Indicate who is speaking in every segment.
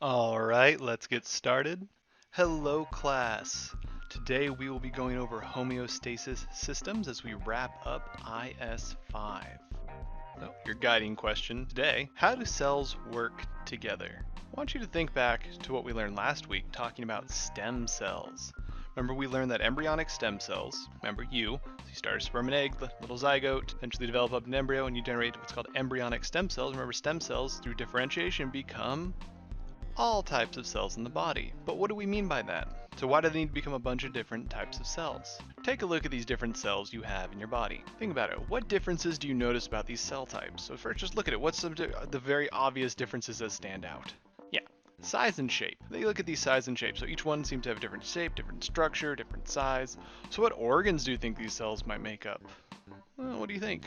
Speaker 1: All right, let's get started. Hello, class. Today we will be going over homeostasis systems as we wrap up IS5. So, your guiding question today, how do cells work together? I want you to think back to what we learned last week talking about stem cells. Remember we learned that embryonic stem cells, remember so you start a sperm and egg, the little zygote, eventually develop up an embryo and you generate what's called embryonic stem cells. Remember stem cells through differentiation become all types of cells in the body. But what do we mean by that? So why do they need to become a bunch of different types of cells? Take a look at these different cells you have in your body. Think about it. What differences do you notice about these cell types? So first, just look at it. What's the very obvious differences that stand out? Yeah, size and shape. They look at these size and shape. So each one seems to have a different shape, different structure, different size. So what organs do you think these cells might make up? Well, what do you think?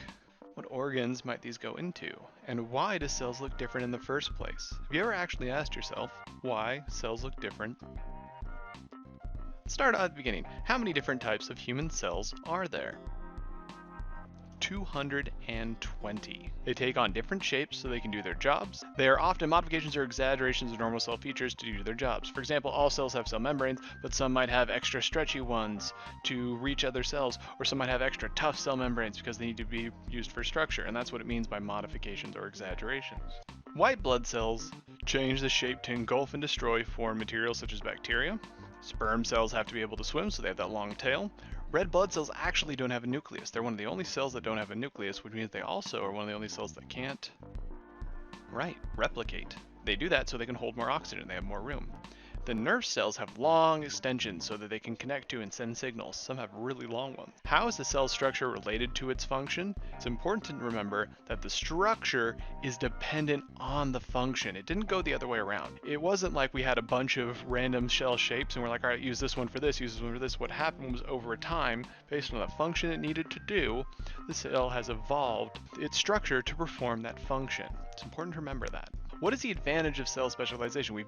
Speaker 1: What organs might these go into? And why do cells look different in the first place? Have you ever actually asked yourself why cells look different? Let's start at the beginning. How many different types of human cells are there? 220. They take on different shapes so they can do their jobs. They are often modifications or exaggerations of normal cell features to do their jobs. For example, all cells have cell membranes, but some might have extra stretchy ones to reach other cells, or some might have extra tough cell membranes because they need to be used for structure, and that's what it means by modifications or exaggerations. White blood cells change the shape to engulf and destroy foreign materials such as bacteria. Sperm cells have to be able to swim, so they have that long tail. Red blood cells actually don't have a nucleus. They're one of the only cells that don't have a nucleus, which means they also are one of the only cells that can't, replicate. They do that so they can hold more oxygen, they have more room. The nerve cells have long extensions so that they can connect to and send signals. Some have really long ones. How is the cell structure related to its function? It's important to remember that the structure is dependent on the function. It didn't go the other way around. It wasn't like we had a bunch of random shell shapes and we're like, all right, use this one for this, use this one for this. What happened was over time, based on the function it needed to do, the cell has evolved its structure to perform that function. It's important to remember that. What is the advantage of cell specialization? We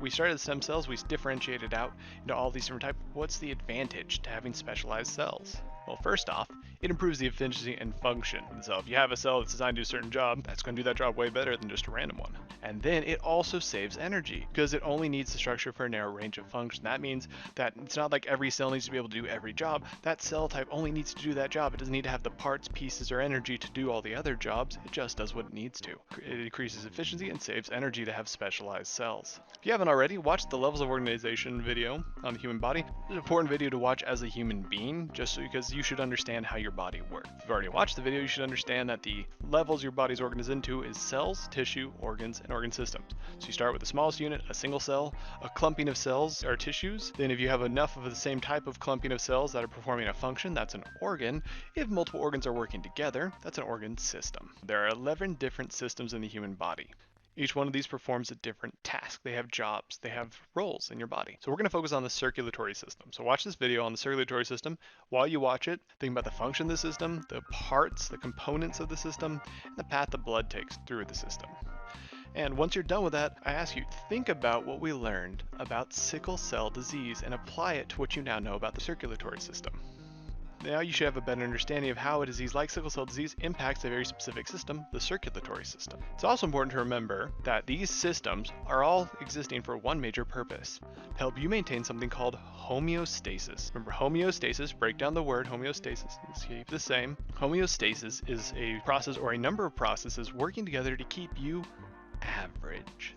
Speaker 1: started as stem cells, we differentiated out into all these different types. What's the advantage to having specialized cells? Well, first off, it improves the efficiency and function of the cell. If you have a cell that's designed to do a certain job, that's going to do that job way better than just a random one. And then it also saves energy because it only needs the structure for a narrow range of function. That means that it's not like every cell needs to be able to do every job. That cell type only needs to do that job. It doesn't need to have the parts, pieces, or energy to do all the other jobs. It just does what it needs to. It increases efficiency and saves energy to have specialized cells. If you haven't already, watch the levels of organization video on the human body. It's an important video to watch as a human being, because you should understand how your body works. If you've already watched the video, you should understand that the levels your body's organized into is cells, tissue, organs, and organ systems. So you start with the smallest unit, a single cell, a clumping of cells or tissues. Then if you have enough of the same type of clumping of cells that are performing a function, that's an organ. If multiple organs are working together, that's an organ system. There are 11 different systems in the human body. Each one of these performs a different task. They have jobs, they have roles in your body. So we're going to focus on the circulatory system. So watch this video on the circulatory system. While you watch it, think about the function of the system, the parts, the components of the system, and the path the blood takes through the system. And once you're done with that, I ask you to think about what we learned about sickle cell disease and apply it to what you now know about the circulatory system. Now you should have a better understanding of how a disease like sickle cell disease impacts a very specific system, the circulatory system. It's also important to remember that these systems are all existing for one major purpose, to help you maintain something called homeostasis. Remember, homeostasis, break down the word homeostasis, let's keep the same. Homeostasis is a process or a number of processes working together to keep you average.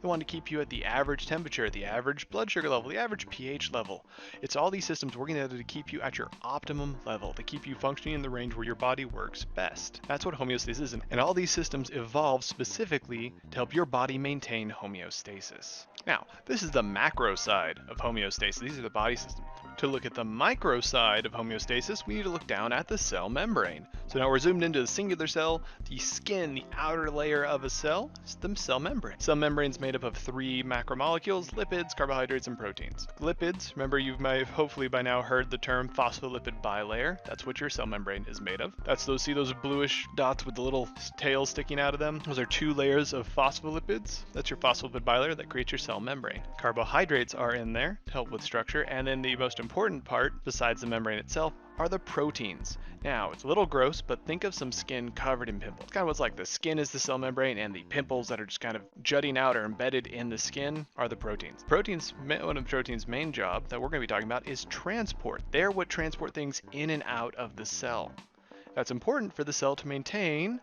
Speaker 1: They want to keep you at the average temperature, the average blood sugar level, the average pH level. It's all these systems working together to keep you at your optimum level, to keep you functioning in the range where your body works best. That's what homeostasis is, and all these systems evolve specifically to help your body maintain homeostasis. Now, this is the macro side of homeostasis. These are the body systems. To look at the micro side of homeostasis, we need to look down at the cell membrane. So now we're zoomed into the singular cell, the skin, the outer layer of a cell, is the cell membrane. Cell membrane is made up of 3 macromolecules: lipids, carbohydrates, and proteins. Lipids, remember you might have hopefully by now heard the term phospholipid bilayer. That's what your cell membrane is made of. See those bluish dots with the little tails sticking out of them? Those are 2 layers of phospholipids. That's your phospholipid bilayer that creates your cell membrane. Carbohydrates are in there to help with structure, and then the most important part, besides the membrane itself, are the proteins. Now, it's a little gross, but think of some skin covered in pimples. It's kind of what's like the skin is the cell membrane, and the pimples that are just kind of jutting out or embedded in the skin are the proteins. One of the proteins' main job that we're going to be talking about is transport. They're what transport things in and out of the cell. That's important for the cell to maintain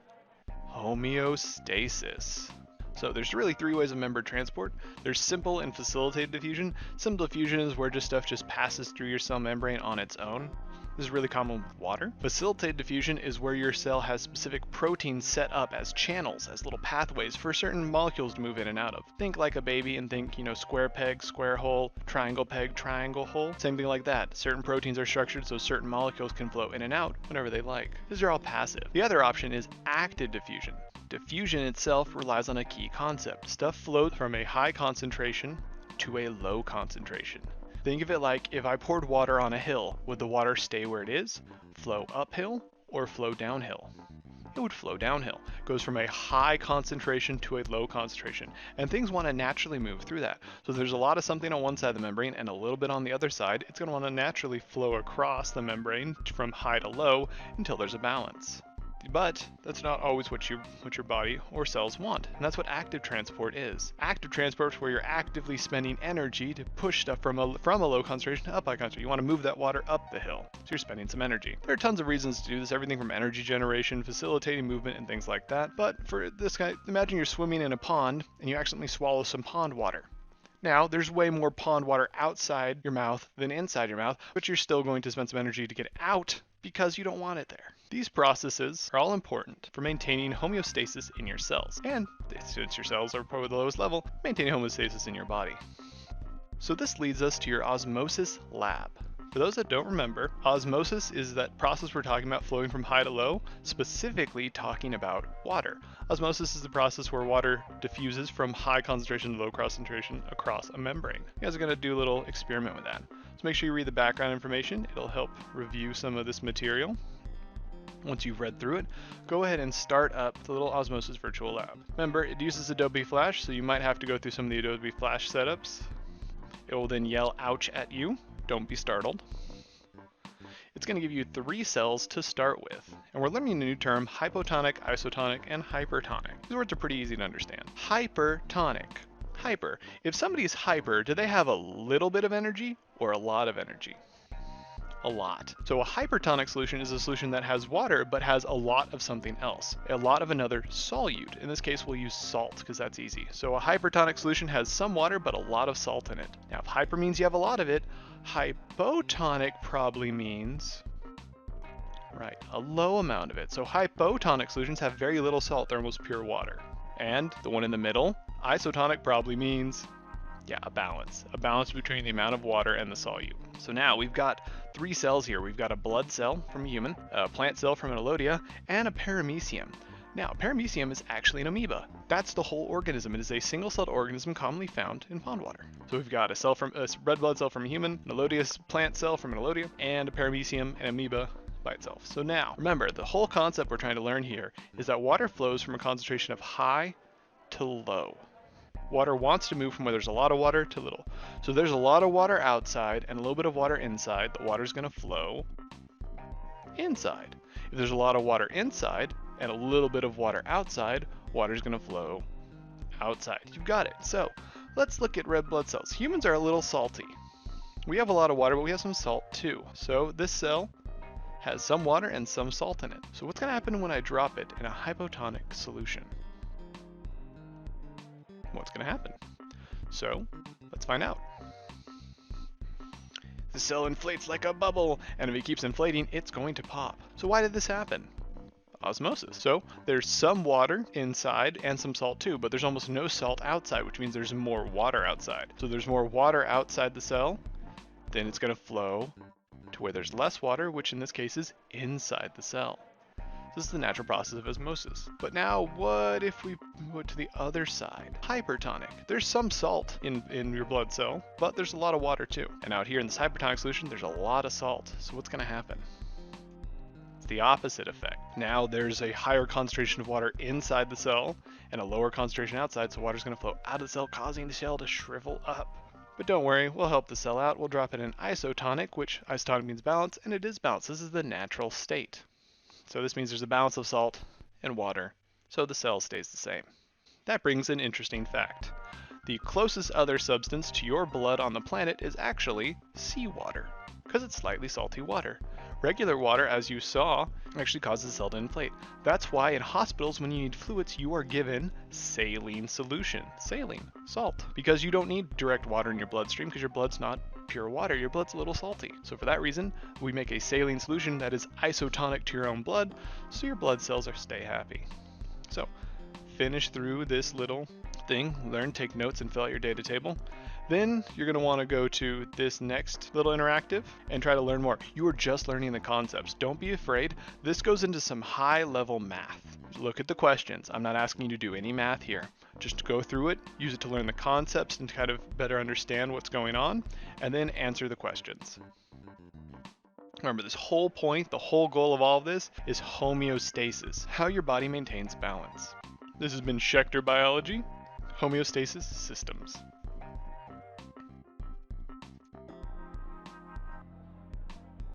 Speaker 1: homeostasis. So there's really three ways of membrane transport. There's simple and facilitated diffusion. Simple diffusion is where stuff just passes through your cell membrane on its own. This is really common with water. Facilitated diffusion is where your cell has specific proteins set up as channels, as little pathways for certain molecules to move in and out of. Think like a baby and think, square peg, square hole, triangle peg, triangle hole. Same thing like that. Certain proteins are structured so certain molecules can flow in and out whenever they like. These are all passive. The other option is active diffusion. Diffusion itself relies on a key concept. Stuff flows from a high concentration to a low concentration. Think of it like if I poured water on a hill, would the water stay where it is, flow uphill, or flow downhill? It would flow downhill. It goes from a high concentration to a low concentration, and things want to naturally move through that. So if there's a lot of something on one side of the membrane and a little bit on the other side, it's going to want to naturally flow across the membrane from high to low until there's a balance. But that's not always what your body or cells want, and that's what active transport is. Active transport is where you're actively spending energy to push stuff from a low concentration to up high concentration. You want to move that water up the hill, so you're spending some energy. There are tons of reasons to do this, everything from energy generation, facilitating movement, and things like that. But for this guy, imagine you're swimming in a pond and you accidentally swallow some pond water. Now, there's way more pond water outside your mouth than inside your mouth, but you're still going to spend some energy to get it out because you don't want it there. These processes are all important for maintaining homeostasis in your cells, and since your cells are probably the lowest level, maintaining homeostasis in your body. So this leads us to your osmosis lab. For those that don't remember, osmosis is that process we're talking about flowing from high to low, specifically talking about water. Osmosis is the process where water diffuses from high concentration to low concentration across a membrane. You guys are going to do a little experiment with that. So make sure you read the background information. It'll help review some of this material. Once you've read through it, go ahead and start up the little Osmosis virtual lab. Remember, it uses Adobe Flash, so you might have to go through some of the Adobe Flash setups. It will then yell ouch at you. Don't be startled. It's going to give you 3 cells to start with. And we're learning a new term, hypotonic, isotonic, and hypertonic. These words are pretty easy to understand. Hypertonic. Hyper. If somebody's hyper, do they have a little bit of energy or a lot of energy? A lot. So a hypertonic solution is a solution that has water but has a lot of something else, a lot of another solute. In this case, we'll use salt because that's easy. So a hypertonic solution has some water but a lot of salt in it. Now, if hyper means you have a lot of it, hypotonic probably means, right, a low amount of it. So hypotonic solutions have very little salt. They're almost pure water. And the one in the middle, isotonic, probably means, a balance between the amount of water and the solute. So now we've got 3 cells here. We've got a blood cell from a human, a plant cell from an elodea, and a paramecium. Now, paramecium is actually an amoeba. That's the whole organism. It is a single-celled organism commonly found in pond water. So we've got a red blood cell from a human, an elodea plant cell from an elodea, and a paramecium, an amoeba by itself. So now, remember, the whole concept we're trying to learn here is that water flows from a concentration of high to low. Water wants to move from where there's a lot of water to little. So there's a lot of water outside and a little bit of water inside. The water's going to flow inside. If there's a lot of water inside and a little bit of water outside, water's going to flow outside. You've got it. So let's look at red blood cells. Humans are a little salty. We have a lot of water, but we have some salt too. So this cell has some water and some salt in it. So what's going to happen when I drop it in a hypotonic solution? What's going to happen? So let's find out. The cell inflates like a bubble, and if it keeps inflating, it's going to pop. So why did this happen? Osmosis. So there's some water inside and some salt too, but there's almost no salt outside, which means there's more water outside. So there's more water outside the cell, then it's going to flow to where there's less water, which in this case is inside the cell. This is the natural process of osmosis. But now, what if we went to the other side? Hypertonic. There's some salt in your blood cell, but there's a lot of water too. And out here in this hypertonic solution, there's a lot of salt. So what's going to happen? It's the opposite effect. Now there's a higher concentration of water inside the cell and a lower concentration outside, so water's going to flow out of the cell, causing the cell to shrivel up. But don't worry, we'll help the cell out. We'll drop it in isotonic, which isotonic means balance, and it is balance. This is the natural state. So this means there's a balance of salt and water, so the cell stays the same. That brings an interesting fact. The closest other substance to your blood on the planet is actually seawater, because it's slightly salty water. Regular water, as you saw, actually causes the cell to inflate. That's why in hospitals, when you need fluids, you are given saline solution. Saline, salt. Because you don't need direct water in your bloodstream, because your blood's not pure water, your blood's a little salty. So for that reason, we make a saline solution that is isotonic to your own blood, so your blood cells stay happy. So, finish through this little thing, learn, take notes, and fill out your data table. Then you're going to want to go to this next little interactive and try to learn more. You are just learning the concepts. Don't be afraid. This goes into some high-level math. Look at the questions. I'm not asking you to do any math here. Just go through it, use it to learn the concepts and to kind of better understand what's going on, and then answer the questions. Remember, this whole point, the whole goal of all of this is homeostasis, how your body maintains balance. This has been Schechter Biology, Homeostasis Systems.